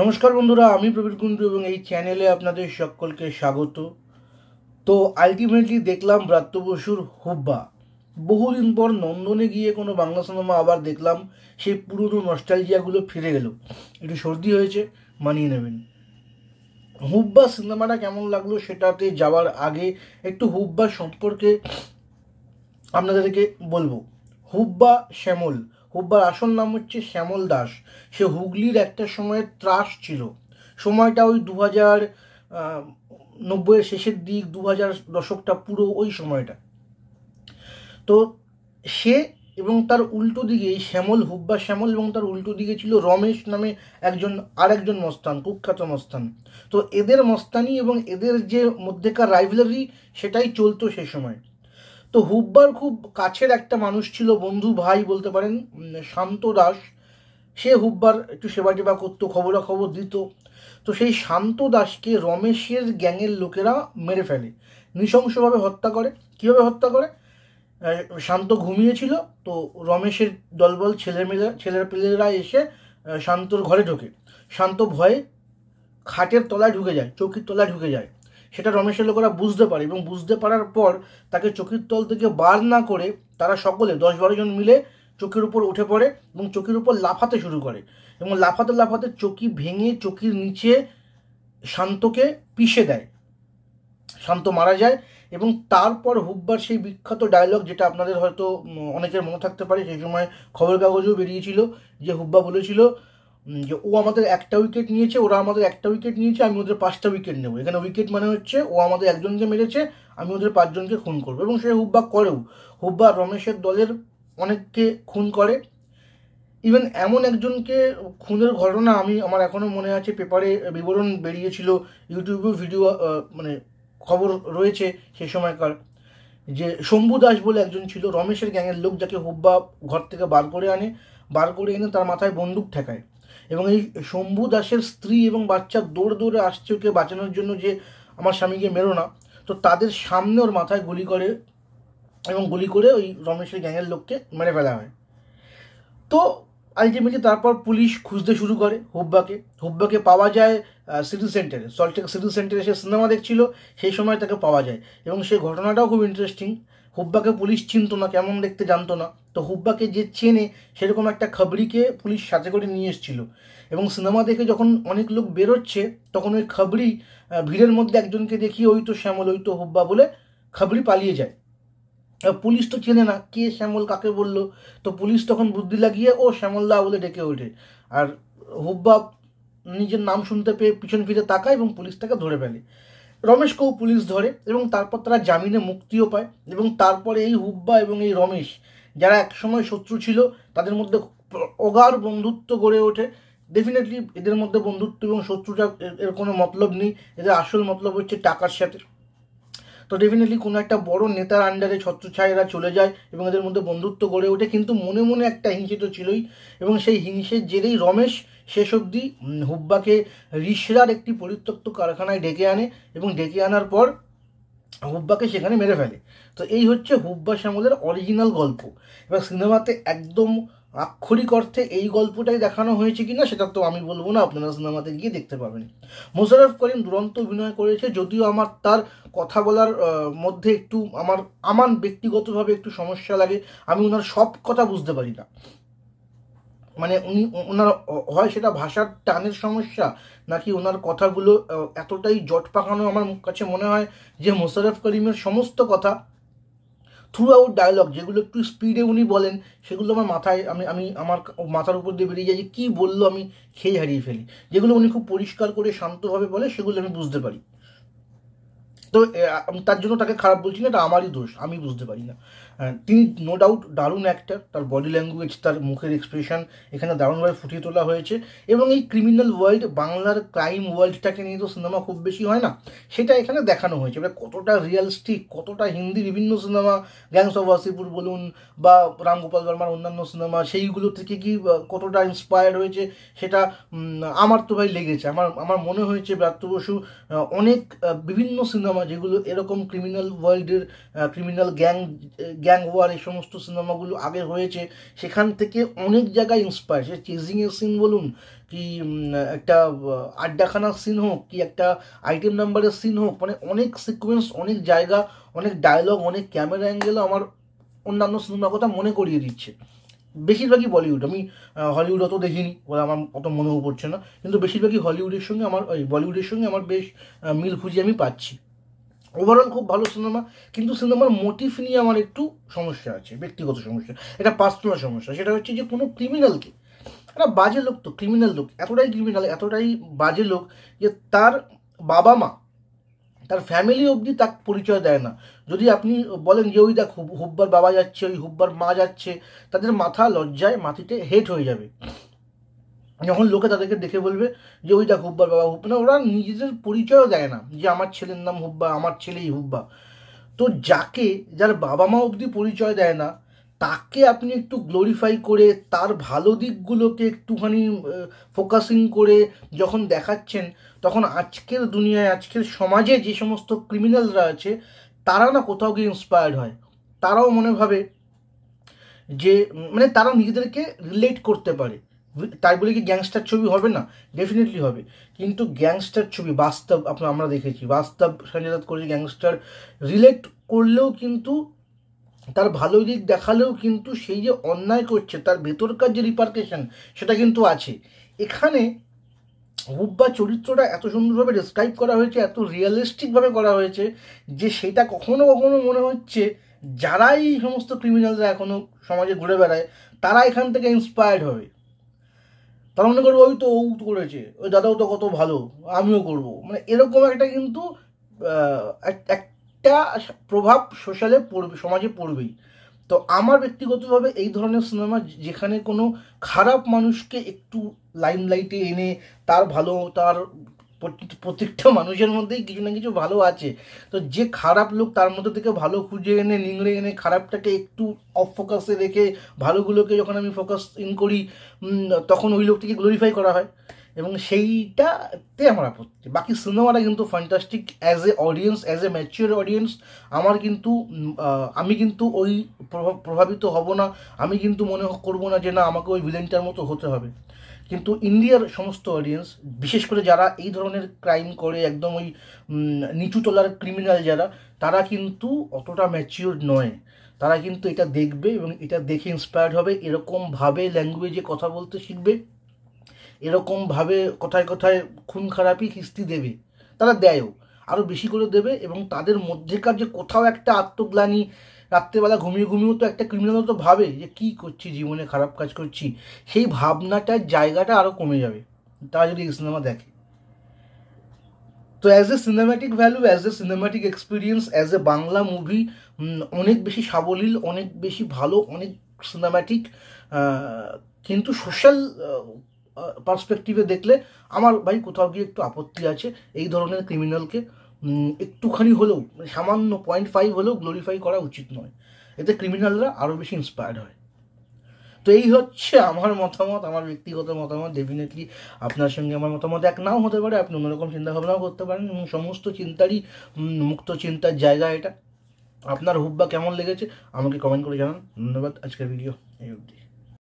নমস্কার বন্ধুরা, আমি প্রবীর কুণ্ডু এবং এই চ্যানেলে আপনাদের সকলকে স্বাগত। তো আলটিমেটলি দেখলাম ব্রাত্য বসুর হুব্বা। বহুদিন পর নন্দনে গিয়ে কোনো বাংলা সিনেমা আবার দেখলাম, সেই পুরনো নস্টালজিয়াগুলো ফিরে গেল। একটু সর্দি হয়েছে, মানিয়ে নেবেন। হুব্বা সিনেমাটা কেমন লাগলো সেটাতে যাওয়ার আগে একটু হুব্বা সম্পর্কে আপনাদেরকে বলবো। হুব্বা শ্যামল, হুব্বার আসল নাম হচ্ছে শ্যামল দাস। সে হুগলির একটা সময়ের ত্রাস ছিল। সময়টা ওই 2090-এর শেষের দিক, 2000 দশকটা পুরো ওই সময়টা। তো সে এবং তার উল্টো দিকে শ্যামল, হুব্বা শ্যামল এবং তার উল্টো দিকে ছিল রমেশ নামে আরেকজন মস্তান, কুখ্যাত মস্তান। তো এদের মস্তানি এবং এদের যে মধ্যেকার রাইভেলারি, সেটাই চলতো সে সময়। তো হুব্বার খুব কাছের একটা মানুষ ছিল, বন্ধু ভাই বলতে পারেন, শান্ত দাস। সে হুব্বার একটু সেবা টেবা করতো, খবরাখবর দিত। তো সেই শান্ত দাসকে রমেশের গ্যাংয়ের লোকেরা মেরে ফেলে, নৃশংসভাবে হত্যা করে। কীভাবে হত্যা করে? শান্ত ঘুমিয়েছিল, তো রমেশের দলবল ছেলেপেলেরা এসে শান্তর ঘরে ঢোকে। শান্ত ভয়ে খাটের তলায় ঢুকে যায়, চৌকির তলায় ঢুকে যায়। সেটা রমেশের লোকেরা বুঝতে পারে এবং বুঝতে পারার পর তাকে চৌকির তল থেকে বার না করে তারা সকলে 10-12 জন মিলে চৌকির উপর উঠে পড়ে এবং চৌকির উপর লাফাতে শুরু করে। এবং লাফাতে লাফাতে চৌকি ভেঙে চৌকির নিচে শান্তকে পিষে দেয়। শান্ত মারা যায়। এবং তারপর হুব্বার সেই বিখ্যাত ডায়লগ, যেটা আপনাদের হয়তো অনেকের মনে থাকতে পারে, সেই সময় খবরের কাগজেও বেরিয়েছিল, যে হুব্বা বলেছিল যে ও আমাদের একটা উইকেট নিয়েছে, ওরা আমাদের একটা উইকেট নিয়েছে, আমি ওদের 5টা উইকেট নেবো। এখানে উইকেট মানে হচ্ছে ও আমাদের একজনকে মেরেছে, আমি ওদের 5জনকে খুন করবো। এবং সে হুব্বা করেও। হুব্বা রমেশের দলের অনেককে খুন করে। ইভেন এমন একজনকে খুনের ঘটনা আমার এখনো মনে আছে, পেপারে বিবরণ বেরিয়েছিল, ইউটিউবেও ভিডিও মানে খবর রয়েছে সেই সময়কার, যে শম্ভু দাস বলে একজন ছিল রমেশের গ্যাংয়ের লোক, যাকে হুব্বা ঘর থেকে বার করে এনে তার মাথায় বন্দুক ঠেকায়। এবং এই শম্ভু দাসের স্ত্রী এবং বাচ্চা দৌড়ে দৌড়ে আসছে ওকে বাঁচানোর জন্য, যে আমার স্বামীকে মেরো না। তো তাদের সামনে ওর মাথায় গুলি করে এবং গুলি করে ওই রমেশের গ্যাংয়ের লোককে মেরে ফেলা হয়। তো আলটিমেটলি তারপর পুলিশ খুঁজতে শুরু করে হুব্বাকে পাওয়া যায় সিটি সেন্টারে, সল্টলেক সিটি সেন্টারে। সে সিনেমা দেখছিল, সেই সময় তাকে পাওয়া যায়। এবং সেই ঘটনাটাও খুব ইন্টারেস্টিং। হুব্বাকে পুলিশ চিনতো না, কেমন দেখতে জানতো না। তো হুব্বাকে যে চেনে, সেরকম একটা খবরিকে পুলিশ সাথে করে নিয়ে এসেছিল। এবং সিনেমা দেখে যখন অনেক লোক বেরোচ্ছে, তখন ওই খবরি ভিড়ের মধ্যে একজনকে দেখিয়ে ওই তো শ্যামল, ওই তো হুব্বা বলে খবরি পালিয়ে যায়। পুলিশ তো চেনে না কে শ্যামল কাকে বললো। তো পুলিশ তখন বুদ্ধি লাগিয়ে ও শ্যামলদা বলে ডেকে ওঠে। আর হুব্বা নিজের নাম শুনতে পেয়ে পিছন ফিরে তাকায় এবং পুলিশ তাকে ধরে ফেলে। রমেশকেও পুলিশ ধরে এবং তারপর তারা জামিনে মুক্তিও পায়। এবং তারপরে এই হুব্বা এবং এই রমেশ, যারা একসময় শত্রু ছিল, তাদের মধ্যে অগাধ বন্ধুত্ব গড়ে ওঠে। ডেফিনেটলি এদের মধ্যে বন্ধুত্ব এবং শত্রুতা এর কোনো মতলব নেই, এদের আসল মতলব হচ্ছে টাকার সাথে। তো ডেফিনেটলি কোনো একটা বড় নেতার আন্ডারে ছত্রছায়া চলে যায় এবং এদের মধ্যে বন্ধুত্ব গড়ে ওঠে। কিন্তু মনে মনে একটা হিংসে তো ছিলই। এবং সেই হিংসের জেরেই রমেশ শেষ অবধি হুব্বাকে রিষড়ার একটি পরিত্যক্ত কারখানায় ডেকে আনে এবং ডেকে আনার পর হুব্বাকে সেখানে মেরে ফেলে। তো এই হচ্ছে হুব্বা শ্যামলের অরিজিনাল গল্প। এবার সিনেমাতে একদম আক্ষরিক অর্থে এই গল্পটাই দেখানো হয়েছে কিনা সেটা তো আমি বলবো না, আপনারা সিনেমাতে গিয়ে দেখতে পাবেন। মোশাররফ করিম দুরন্ত অভিনয় করেছে, যদিও আমার তার কথা বলার মধ্যে একটু আমার ব্যক্তিগতভাবে একটু সমস্যা লাগে। আমি ওনার সব কথা বুঝতে পারি না। মানে ওনার হয় সেটা ভাষার টানের সমস্যা, নাকি ওনার কথাগুলো এতটাই জট পাকানো। আমার কাছে মনে হয় যে মোশাররফ করিমের সমস্ত কথা থ্রু আউট ডায়লগ, যেগুলো একটু স্পিডে উনি বলেন, সেগুলো আমার মাথায় আমার মাথার উপর দিয়ে বেরিয়ে যায়, যে কী বললো আমি খেয়ে হারিয়ে ফেলি। যেগুলো উনি খুব পরিষ্কার করে শান্তভাবে বলে, সেগুলো আমি বুঝতে পারি। তো আমি তার জন্য তাকে খারাপ বলছি না, এটা আমারই দোষ, আমি বুঝতে পারি না। তিনি নো ডাউট দারুণ অ্যাক্টার, তার বডি ল্যাঙ্গুয়েজ, তার মুখের এক্সপ্রেশন এখানে দারুণভাবে ফুটিয়ে তোলা হয়েছে। এবং এই ক্রিমিনাল ওয়ার্ল্ড, বাংলার ক্রাইম ওয়ার্ল্ডটাকে নিয়ে তো সিনেমা খুব বেশি হয় না, সেটা এখানে দেখানো হয়েছে। এবার কতটা রিয়ালিস্টিক, কতটা হিন্দি বিভিন্ন সিনেমা, গ্যাংস অফ ওয়াসিপুর বলুন বা রামগোপাল বর্মার অন্যান্য সিনেমা, সেইগুলো থেকে কি কতটা ইন্সপায়ার্ড হয়েছে, সেটা আমার তো ভাই লেগেছে। আমার মনে হয়েছে ব্রাত্য বসু অনেক বিভিন্ন সিনেমা যেগুলো এরকম ক্রিমিনাল ওয়ার্ল্ডের, ক্রিমিনাল গ্যাং ওয়ার এই সমস্ত সিনেমাগুলো আগে হয়েছে, সেখান থেকে অনেক জায়গায় ইন্সপায়ার। সে চেজিংয়ের সিন বলুন, কি একটা আড্ডাখানার সিন হোক, কি একটা আইটেম নাম্বারের সিন হোক, মানে অনেক সিকোয়েন্স, অনেক জায়গা, অনেক ডায়লগ, অনেক ক্যামেরা অ্যাঙ্গেলও আমার অন্যান্য সিনেমার কথা মনে করিয়ে দিচ্ছে। বেশিরভাগই বলিউড, আমি হলিউড অত দেখিনি বলে আমার অত মনেও পড়ছে না, কিন্তু বেশিরভাগই হলিউডের সঙ্গে আমার বলিউডের সঙ্গে আমার বেশ মিল খুঁজে আমি পাচ্ছি। ওভারঅল খুব ভালো সিনেমা, কিন্তু সিনেমার মোটিভ নিয়ে আমার একটু সমস্যা আছে, ব্যক্তিগত সমস্যা, এটা পার্সোনাল সমস্যা। সেটা হচ্ছে যে কোনো ক্রিমিনালকে, একটা বাজে লোক, তো ক্রিমিনাল লোক, এতটাই ক্রিমিনাল, এতটাই বাজে লোক যে তার বাবা মা, তার ফ্যামিলি অবধি তাকে পরিচয় দেয় না। যদি আপনি বলেন যে ওই দেখ হুব্বার বাবা যাচ্ছে, ওই হুব্বার মা যাচ্ছে, তাদের মাথা লজ্জায় মাটিতে হেট হয়ে যাবে যখন লোকে তাদেরকে দেখে বলবে যে ওই দেখ হুব্বার বাবা হুব্বা। না, ওরা নিজেদের পরিচয়ও দেয় না যে আমার ছেলের নাম হুব্বা, আমার ছেলেই হুব্বা। তো যার বাবা মা অবধি পরিচয় দেয় না, তাকে আপনি একটু গ্লোরিফাই করে তার ভালো দিকগুলোকে একটুখানি ফোকাসিং করে যখন দেখাচ্ছেন, তখন আজকের দুনিয়ায়, আজকের সমাজে যে সমস্ত ক্রিমিনালরা আছে, তারা না কোথাও গিয়ে ইন্সপায়ার্ড হয়। তারাও মনে ভাবে যে মানে তারা নিজেদেরকে রিলেট করতে পারে। তাই বলে কি গ্যাংস্টার ছবি হবে না? ডেফিনেটলি হবে, কিন্তু গ্যাংস্টার ছবি বাস্তব আমরা দেখেছি, বাস্তব সঞ্জয় দত্ত করেছে গ্যাংস্টার, রিলেট করলেও কিন্তু, তার ভালো দিক দেখালেও কিন্তু সেই যে অন্যায় করছে তার ভেতরকার যে রিপারকেশন, সেটা কিন্তু আছে। এখানে হুব্বা চরিত্রটা এত সুন্দরভাবে ডেসক্রাইব করা হয়েছে, এত রিয়েলিস্টিকভাবে করা হয়েছে, যে সেটা কখনো কখনো মনে হচ্ছে যারাই এই সমস্ত ক্রিমিনালরা এখনো সমাজে ঘুরে বেড়ায়, তারা এখান থেকে ইন্সপায়ার্ড হবে। তারা মনে করবে ওই তো ও করেছে, ওই দাদাও তো কত ভালো, আমিও করব, মানে এরকম একটা কিন্তু একটা প্রভাব সোশ্যালে পড়বে, সমাজে পড়বেই। তো আমার ব্যক্তিগতভাবে এই ধরনের সিনেমা যেখানে কোনো খারাপ মানুষকে একটু লাইমলাইটে এনে তার ভালো, তার প্রত্যেকটা মানুষের মধ্যেই কিছু না কিছু ভালো আছে, তো যে খারাপ লোক তার মধ্যে থেকে ভালো খুঁজে এনে নিংড়ে এনে খারাপটাকে একটু অফ ফোকাসে রেখে ভালোগুলোকে যখন আমি ফোকাস ইন করি, তখন ওই লোকটিকে গ্লোরিফাই করা হয়, এবং সেইটাতে আমার আপত্তি। বাকি সিনেমাটা কিন্তু fantastic as a audience, as a mature audience. আমার কিন্তু আমি কিন্তু ওই প্রভাবিত হব না, আমি কিন্তু মনে করবো না যে না আমাকে ওই ভিলেনটার মতো হতে হবে। কিন্তু ইন্ডিয়ার সমস্ত অডিয়েন্স, বিশেষ করে যারা এই ধরনের ক্রাইম করে, একদম ওই নিচু তলার ক্রিমিনাল যারা, তারা কিন্তু অতটা ম্যাচিওর নয়। তারা কিন্তু এটা দেখবে এবং এটা দেখে ইন্সপায়ার্ড হবে, এরকমভাবে ল্যাঙ্গুয়েজে কথা বলতে শিখবে, এরকমভাবে কথায় কথায় খুন খারাপি কিস্তি দেবে, তারা দেয়ও, আরও বেশি করে দেবে। এবং তাদের মধ্যেকার যে কোথাও একটা আত্মগ্লানি, রাত্রেবেলা ঘুমিয়ে ঘুমিয়েও তো একটা ক্রিমিনাল তো ভাবে যে কী করছি জীবনে, খারাপ কাজ করছি, সেই ভাবনাটার জায়গাটা আরও কমে যাবে তারা যদি এই সিনেমা দেখে। তো as a cinematic value, as a cinematic experience, as a Bangla movie, অনেক বেশি সাবলীল, অনেক বেশি ভালো, অনেক সিনেম্যাটিক। কিন্তু সোশ্যাল পার্সপেক্টিভে দেখলে আমার ভাই কোথাও গিয়ে একটু আপত্তি আছে। এই ধরনের ক্রিমিনালকে একটুখানি হলেও, সামান্য 0.5 হলেও গ্লোরিফাই করা উচিত নয়, এতে ক্রিমিনালরা আরও বেশি ইন্সপায়ার্ড হয়। তো এই হচ্ছে আমার মতামত, আমার ব্যক্তিগত মতামত। ডেফিনেটলি আপনার সঙ্গে আমার মতামত এক নাও হতে পারে, আপনি অন্যরকম চিন্তাভাবনাও করতে পারেন, এবং সমস্ত চিন্তারই মুক্ত চিন্তার জায়গা এটা। আপনার হুব্বা কেমন লেগেছে আমাকে কমেন্ট করে জানান। ধন্যবাদ, আজকের ভিডিও এই অবধি।